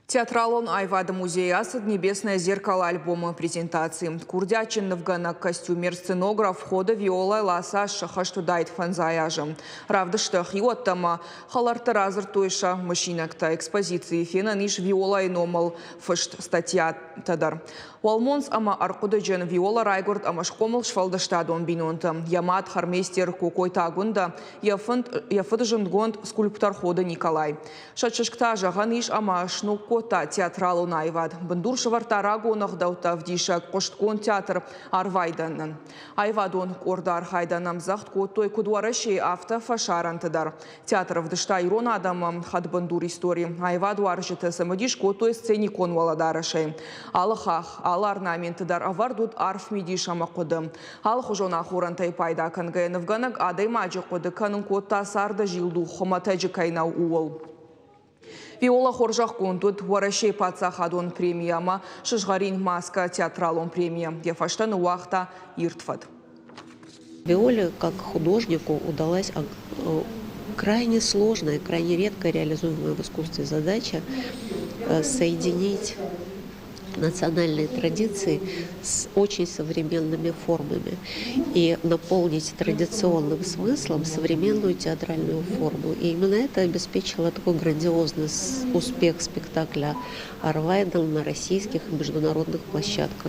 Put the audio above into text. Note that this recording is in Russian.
Театралон Айвада музея «Асад. Небесное зеркало» альбома презентации. Курдячин Навгана костюмер-сценограф хода Виола Ласа Шахашту дайт фанзаяжем. Равдаштах йоттама халарта разыр тойша машинакта экспозиции фена ниш Виола и номал фышт статья тадар. Уалмонс ама аркудаджен Виола Райгорд амашкомал швалдаштадон бинонта. Ямат хармейстер кукой тагунда яфыдажен гонд скульптор хода Николай. Шатшашкта жаганиш ама шнуко театралу Айвад. Бандур шварта рагонах даута вдиша кошткон театр Арвайданан. Айвадон корда архайданам захт той кудуараши авто фашарантадар. Театр вдышта ирон адамам хад бандур истории. Айваду аржита самодиш той сценикон валадарашей. Аллахах, ал орнаментадар авардут арф медиша мақудым. Ал хужона хурантай пайда кангаен вганак адай маджи коды канун котта сарда жилду хоматаджи кайнау уол. Виола хоржах контут варашей пацахадон премияма шишгарин маска театралон премия. Дефаштан уахта иртфат. Виоле как художнику удалась крайне сложная, крайне редко реализуемая в искусстве задача соединить национальные традиции с очень современными формами и наполнить традиционным смыслом современную театральную форму. И именно это обеспечило такой грандиозный успех спектакля «Арвайдл» на российских и международных площадках.